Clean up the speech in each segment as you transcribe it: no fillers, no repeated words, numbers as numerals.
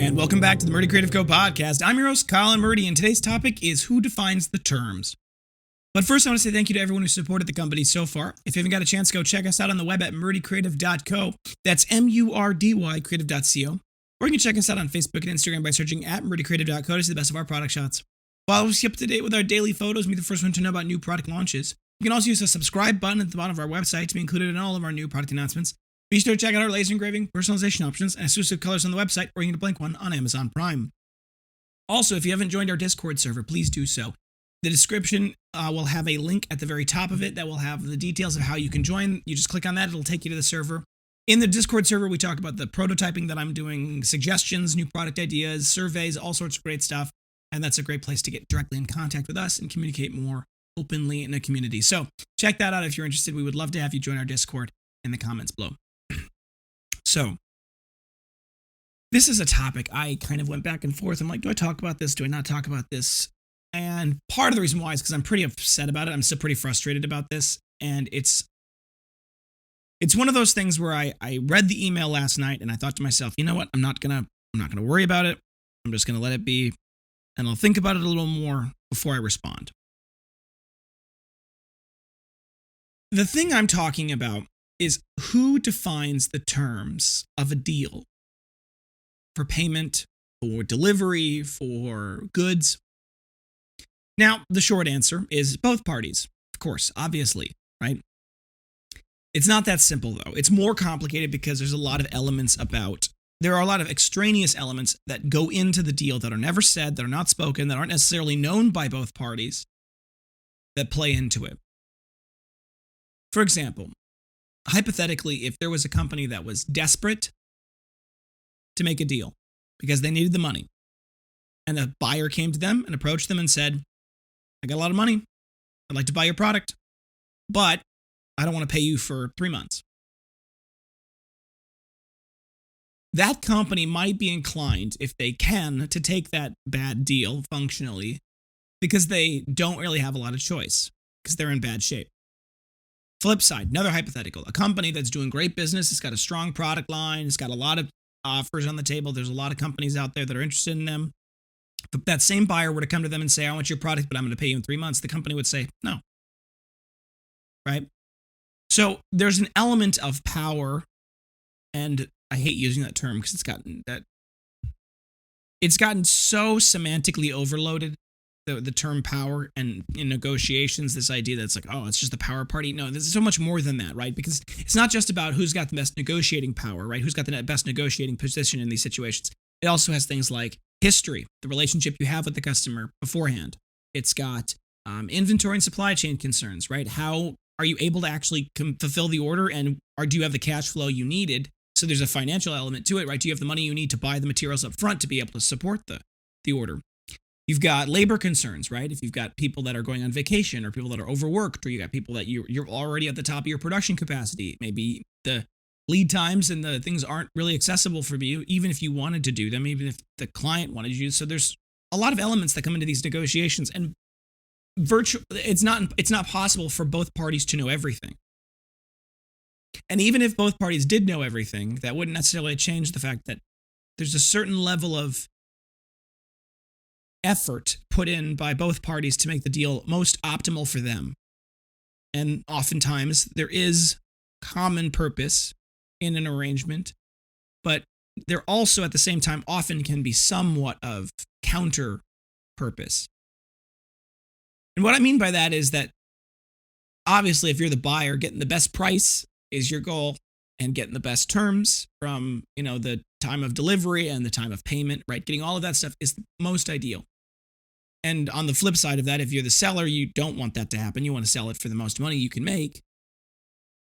And welcome back to the Murdy Creative Co podcast. I'm your host, Kyle and Murdy, and today's topic is who defines the terms. But first, I want to say thank you to everyone who supported the company so far. If you haven't got a chance, go check us out on the web at murdycreative.co. That's MURDY creative.co. Or you can check us out on Facebook and Instagram by searching at murdycreative.co to see the best of our product shots. While we're up to date with our daily photos and be the first one to know about new product launches, you can also use the subscribe button at the bottom of our website to be included in all of our new product announcements. Be sure to check out our laser engraving, personalization options, and exclusive colors on the website, or you can get a blank one on Amazon Prime. Also, if you haven't joined our Discord server, please do so. The description will have a link at the very top of it that will have the details of how you can join. You just click on that, it'll take you to the server. In the Discord server, we talk about the prototyping that I'm doing, suggestions, new product ideas, surveys, all sorts of great stuff. And that's a great place to get directly in contact with us and communicate more openly in the community. So check that out if you're interested. We would love to have you join our Discord in the comments below. So, this is a topic I kind of went back and forth. I'm like, do I talk about this? Do I not talk about this? And part of the reason why is because I'm pretty upset about it. I'm still pretty frustrated about this. And it's one of those things where I read the email last night and I thought to myself, you know what? I'm not gonna worry about it. I'm just gonna let it be, and I'll think about it a little more before I respond. The thing I'm talking about is who defines the terms of a deal for payment, for delivery, for goods. Now, the short answer is both parties, of course, obviously, right? It's not that simple, though. It's more complicated because there's a lot of elements there are a lot of extraneous elements that go into the deal that are never said, that are not spoken, that aren't necessarily known by both parties, that play into it. For example, hypothetically, if there was a company that was desperate to make a deal because they needed the money, and a buyer came to them and approached them and said, I got a lot of money, I'd like to buy your product, but I don't want to pay you for 3 months. That company might be inclined, if they can, to take that bad deal functionally because they don't really have a lot of choice, because they're in bad shape. Flip side, another hypothetical, a company that's doing great business, it's got a strong product line, it's got a lot of offers on the table, there's a lot of companies out there that are interested in them. If that same buyer were to come to them and say, I want your product, but I'm going to pay you in 3 months, the company would say, no. Right? So there's an element of power, and I hate using that term because it's gotten so semantically overloaded. The term power, and in negotiations, this idea that's like, oh, it's just the power party. No, there's so much more than that, right? Because it's not just about who's got the best negotiating power, right? Who's got the best negotiating position in these situations. It also has things like history, the relationship you have with the customer beforehand. It's got inventory and supply chain concerns, right? How are you able to actually fulfill the order, and do you have the cash flow you needed? So there's a financial element to it, right? Do you have the money you need to buy the materials up front to be able to support the order? You've got labor concerns, right? If you've got people that are going on vacation, or people that are overworked, or you got people that you're already at the top of your production capacity. Maybe the lead times and the things aren't really accessible for you, even if you wanted to do them, even if the client wanted you to. So there's a lot of elements that come into these negotiations, and it's not possible for both parties to know everything. And even if both parties did know everything, that wouldn't necessarily change the fact that there's a certain level of effort put in by both parties to make the deal most optimal for them. And oftentimes there is common purpose in an arrangement, but there also at the same time often can be somewhat of counter purpose. And what I mean by that is that obviously if you're the buyer, getting the best price is your goal, and getting the best terms from, the time of delivery and the time of payment, right? Getting all of that stuff is the most ideal. And on the flip side of that, if you're the seller, you don't want that to happen. You want to sell it for the most money you can make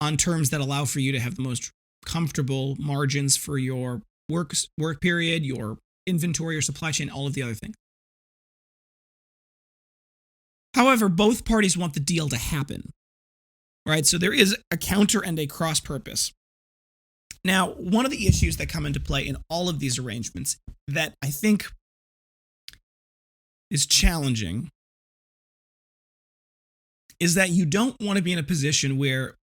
on terms that allow for you to have the most comfortable margins for your work period, your inventory, your supply chain, all of the other things. However, both parties want the deal to happen, right? So there is a counter and a cross purpose. Now, one of the issues that come into play in all of these arrangements that I think is challenging is that you don't want to be in a position where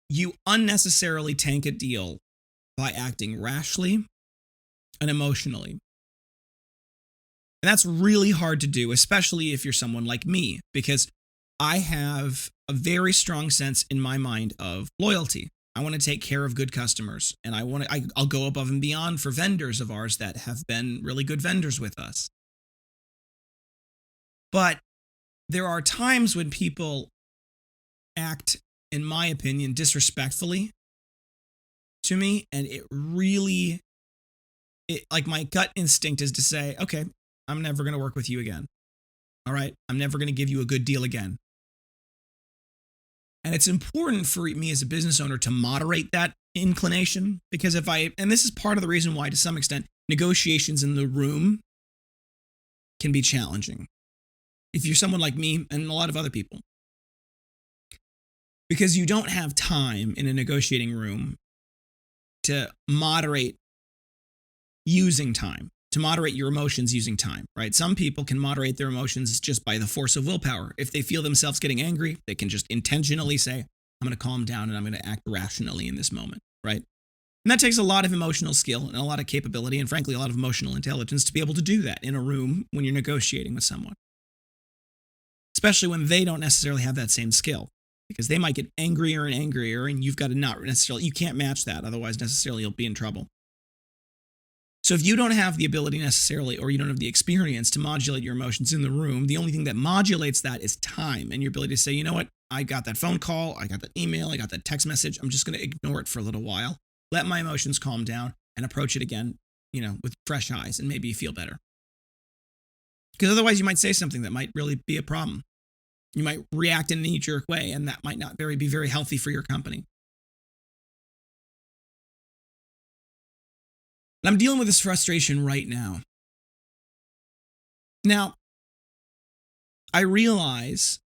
you unnecessarily tank a deal by acting rashly and emotionally. And that's really hard to do, especially if you're someone like me, because I have a very strong sense in my mind of loyalty. I want to take care of good customers, and I'll go above and beyond for vendors of ours that have been really good vendors with us. But there are times when people act, in my opinion, disrespectfully to me, and like my gut instinct is to say, okay, I'm never going to work with you again. All right, I'm never going to give you a good deal again. And it's important for me as a business owner to moderate that inclination, because and this is part of the reason why, to some extent, negotiations in the room can be challenging. If you're someone like me and a lot of other people, because you don't have time in a negotiating room to moderate using time, to moderate your emotions using time, right? Some people can moderate their emotions just by the force of willpower. If they feel themselves getting angry, they can just intentionally say, I'm going to calm down and I'm going to act rationally in this moment, right? And that takes a lot of emotional skill and a lot of capability and, frankly, a lot of emotional intelligence to be able to do that in a room when you're negotiating with someone, especially when they don't necessarily have that same skill, because they might get angrier and angrier, and you've got to you can't match that. Otherwise, necessarily, you'll be in trouble. So if you don't have the ability necessarily, or you don't have the experience to modulate your emotions in the room, the only thing that modulates that is time and your ability to say, you know what, I got that phone call, I got that email, I got that text message. I'm just going to ignore it for a little while, let my emotions calm down, and approach it again, with fresh eyes, and maybe you feel better. Because otherwise you might say something that might really be a problem. You might react in a knee-jerk way, and that might not be very healthy for your company. And I'm dealing with this frustration right now. Now, I realize,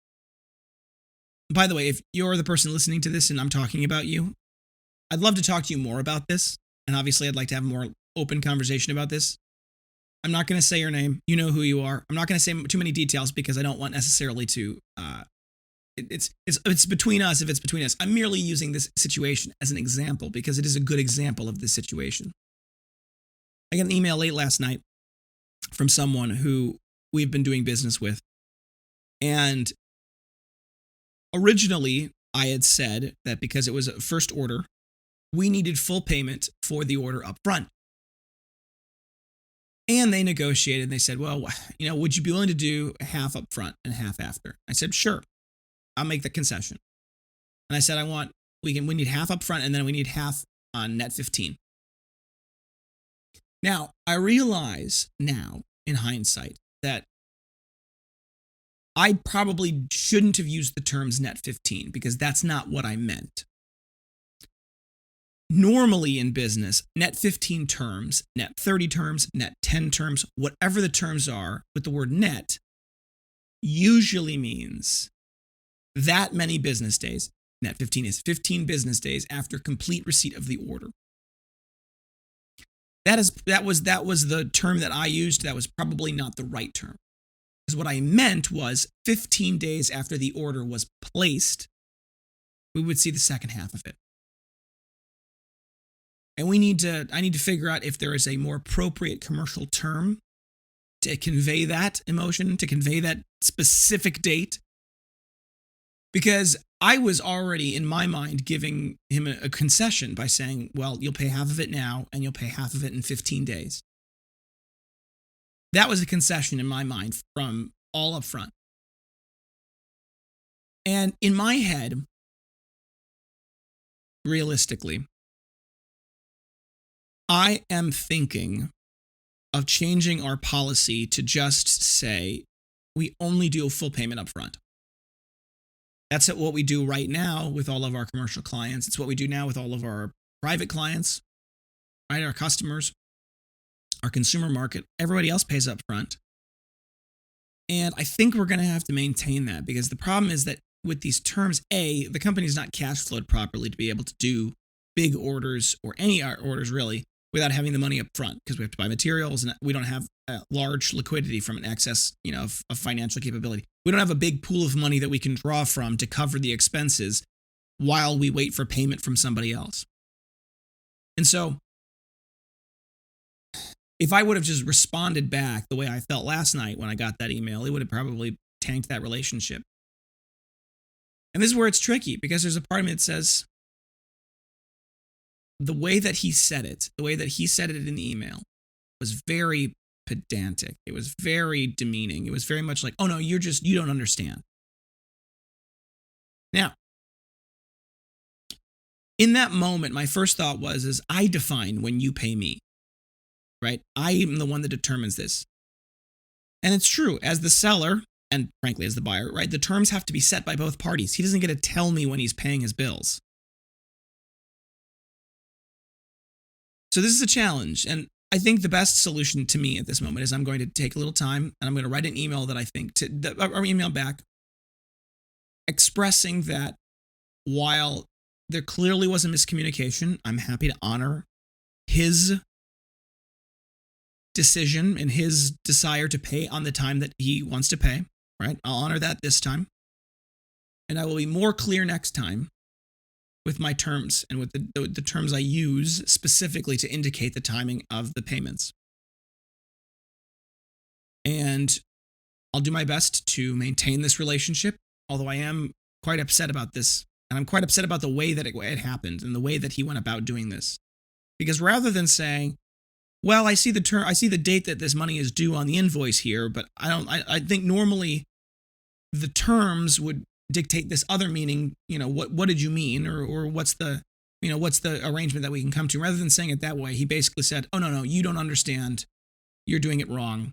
by the way, if you're the person listening to this and I'm talking about you, I'd love to talk to you more about this. And obviously, I'd like to have a more open conversation about this. I'm not going to say your name. You know who you are. I'm not going to say too many details because I don't want necessarily to, it's between us if it's between us. I'm merely using this situation as an example because it is a good example of this situation. I got an email late last night from someone who we've been doing business with. And originally, I had said that because it was a first order, we needed full payment for the order up front. And they negotiated. And they said, well, would you be willing to do half up front and half after? I said, sure, I'll make the concession. And I said, we need half up front and then we need half on net 15. Now, I realize now, in hindsight, that I probably shouldn't have used the terms net 15 because that's not what I meant. Normally in business, net 15 terms, net 30 terms, net 10 terms, whatever the terms are with the word net, usually means that many business days. Net 15 is 15 business days after complete receipt of the order. That was the term that I used. That was probably not the right term. Because what I meant was 15 days after the order was placed, we would see the second half of it. And I need to figure out if there is a more appropriate commercial term to convey that emotion, to convey that specific date. Because I was already, in my mind, giving him a concession by saying, well, you'll pay half of it now and you'll pay half of it in 15 days. That was a concession in my mind from all up front. And in my head, realistically, I am thinking of changing our policy to just say we only do a full payment up front. That's what we do right now with all of our commercial clients. It's what we do now with all of our private clients, right? Our customers, our consumer market. Everybody else pays up front. And I think we're going to have to maintain that because the problem is that with these terms, A, the company's not cash flowed properly to be able to do big orders or any orders really without having the money up front because we have to buy materials and we don't have large liquidity from an excess, of financial capability. We don't have a big pool of money that we can draw from to cover the expenses while we wait for payment from somebody else. And so if I would have just responded back the way I felt last night when I got that email, it would have probably tanked that relationship. And this is where it's tricky, because there's a part of me that says the way that he said it in the email was very pedantic. It was very demeaning. It was very much like, oh no, you don't understand. Now, in that moment, my first thought is I define when you pay me, right? I am the one that determines this. And it's true, as the seller, and frankly, as the buyer, right? The terms have to be set by both parties. He doesn't get to tell me when he's paying his bills. So this is a challenge. And I think the best solution to me at this moment is I'm going to take a little time and I'm going to write an email that I think or email back expressing that while there clearly was a miscommunication, I'm happy to honor his decision and his desire to pay on the time that he wants to pay, right? I'll honor that this time. And I will be more clear next time with my terms and with the terms I use specifically to indicate the timing of the payments. And I'll do my best to maintain this relationship, although I am quite upset about this. And I'm quite upset about the way that it happened and the way that he went about doing this. Because rather than saying, well, I see the date that this money is due on the invoice here, but I think normally the terms would dictate this other meaning, what did you mean, or what's the arrangement that we can come to? Rather than saying it that way, he basically said, oh no, you don't understand. You're doing it wrong.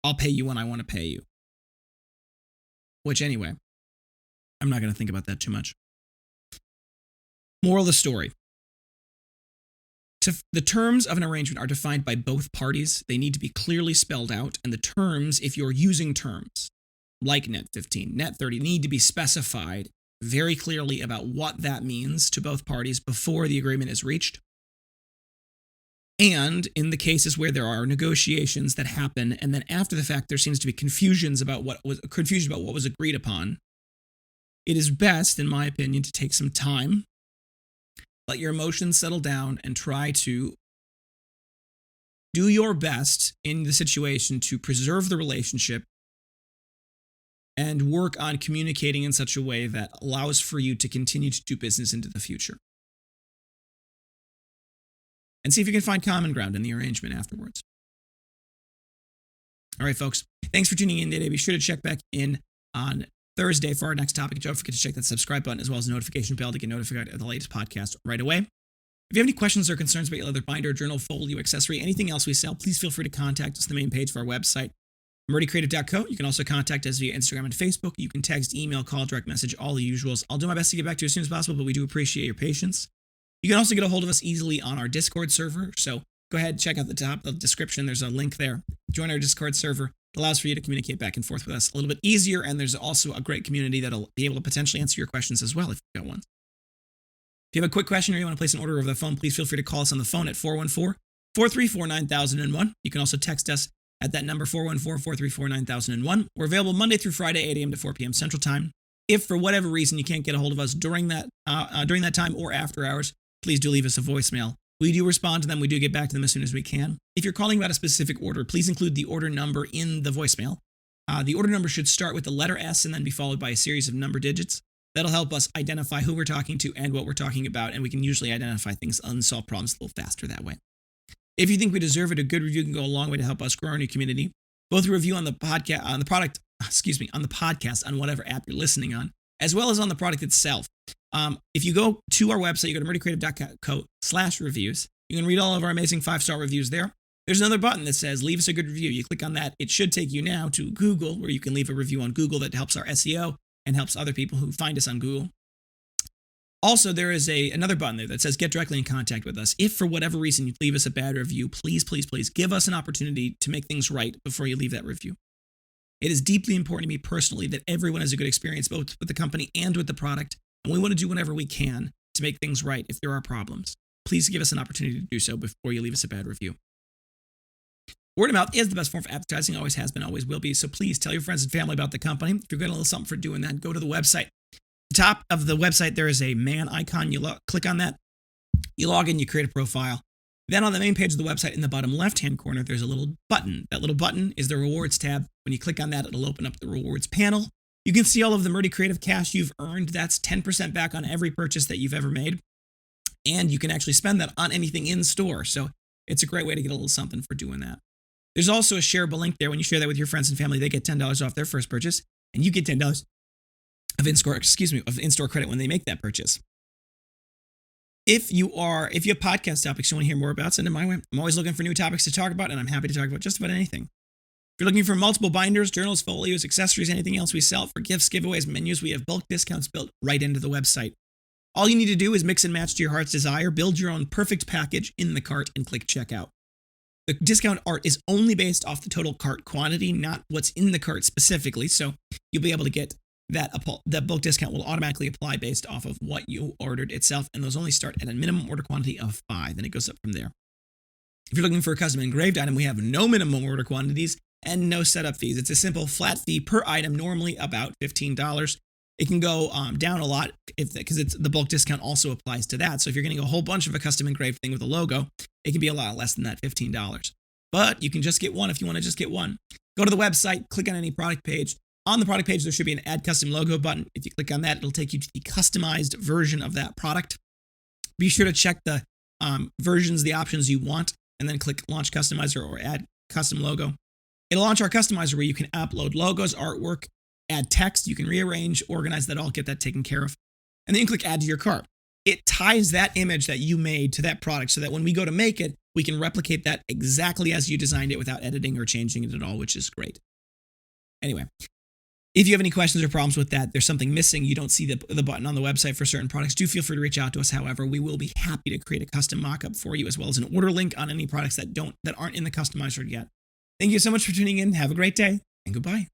I'll pay you when I want to pay you. Which anyway, I'm not going to think about that too much. Moral of the story. The terms of an arrangement are defined by both parties. They need to be clearly spelled out, and the terms, if you're using terms like net 15, net 30, need to be specified very clearly about what that means to both parties before the agreement is reached. And in the cases where there are negotiations that happen, and then after the fact there seems to be confusion about what was agreed upon, it is best, in my opinion, to take some time, let your emotions settle down, and try to do your best in the situation to preserve the relationship and work on communicating in such a way that allows for you to continue to do business into the future. And see if you can find common ground in the arrangement afterwards. All right, folks. Thanks for tuning in today. Be sure to check back in on Thursday for our next topic. Don't forget to check that subscribe button as well as the notification bell to get notified of the latest podcast right away. If you have any questions or concerns about your leather binder, journal, folio, accessory, anything else we sell, please feel free to contact us on the main page of our website, Murdy Creative Co. You can also contact us via Instagram and Facebook. You can text, email, call, direct message, all the usuals. I'll do my best to get back to you as soon as possible, but we do appreciate your patience. You can also get a hold of us easily on our Discord server. So go ahead, check out the top of the description. There's a link there. Join our Discord server. It allows for you to communicate back and forth with us a little bit easier. And there's also a great community that'll be able to potentially answer your questions as well if you've got one. If you have a quick question or you want to place an order over the phone, please feel free to call us on the phone at 414-434-9001. You can also text us at that number, 414-434-9001. We're available Monday through Friday, 8 a.m. to 4 p.m. Central Time. If for whatever reason you can't get a hold of us during that time or after hours, please do leave us a voicemail. We do respond to them. We do get back to them as soon as we can. If you're calling about a specific order, please include the order number in the voicemail. The order number should start with the letter S and then be followed by a series of number digits. That'll help us identify who we're talking to and what we're talking about, and we can usually identify things, unsolved problems a little faster that way. If you think we deserve it, a good review can go a long way to help us grow our new community. Both a review on the podcast, on the podcast, on whatever app you're listening on, as well as on the product itself. If you go to our website, you go to murdycreative.co/reviews. You can read all of our amazing 5-star reviews there. There's another button that says leave us a good review. You click on that. It should take you now to Google, where you can leave a review on Google that helps our SEO and helps other people who find us on Google. Also, there is another button there that says get directly in contact with us. If for whatever reason you leave us a bad review, please give us an opportunity to make things right before you leave that review. It is deeply important to me personally that everyone has a good experience both with the company and with the product, and we want to do whatever we can to make things right if there are problems. Please give us an opportunity to do so before you leave us a bad review. Word of mouth is the best form for advertising, always has been, always will be, so please tell your friends and family about the company. If you're getting a little something for doing that, go to the website. The top of the website, there is a man icon. You click on that, you log in, you create a profile. Then on the main page of the website in the bottom left-hand corner, there's a little button. That little button is the rewards tab. When you click on that, it'll open up the rewards panel. You can see all of the Murdy Creative cash you've earned. That's 10% back on every purchase that you've ever made. And you can actually spend that on anything in store. So it's a great way to get a little something for doing that. There's also a shareable link there. When you share that with your friends and family, they get $10 off their first purchase, and you get $10 of in-store credit when they make that purchase. If you have podcast topics you want to hear more about, send them my way. I'm always looking for new topics to talk about, and I'm happy to talk about just about anything. If you're looking for multiple binders, journals, folios, accessories, anything else we sell for gifts, giveaways, menus, we have bulk discounts built right into the website. All you need to do is mix and match to your heart's desire, build your own perfect package in the cart, and click checkout. The discount art is only based off the total cart quantity, not what's in the cart specifically, so you'll be able to get that bulk discount will automatically apply based off of what you ordered itself, and those only start at a minimum order quantity of 5, and it goes up from there. If you're looking for a custom engraved item, we have no minimum order quantities and no setup fees. It's a simple flat fee per item, normally about $15. It can go down a lot because the bulk discount also applies to that. So if you're getting a whole bunch of a custom engraved thing with a logo, it can be a lot less than that $15. But you can just get one if you want to just get one. Go to the website, click on any product page. On the product page, there should be an Add Custom Logo button. If you click on that, it'll take you to the customized version of that product. Be sure to check the versions, the options you want, and then click Launch Customizer or Add Custom Logo. It'll launch our customizer where you can upload logos, artwork, add text. You can rearrange, organize that all, get that taken care of. And then you click Add to your cart. It ties that image that you made to that product so that when we go to make it, we can replicate that exactly as you designed it without editing or changing it at all, which is great. Anyway. If you have any questions or problems with that, there's something missing, you don't see the button on the website for certain products, do feel free to reach out to us. However, we will be happy to create a custom mock-up for you as well as an order link on any products that aren't in the customizer yet. Thank you so much for tuning in. Have a great day, and goodbye.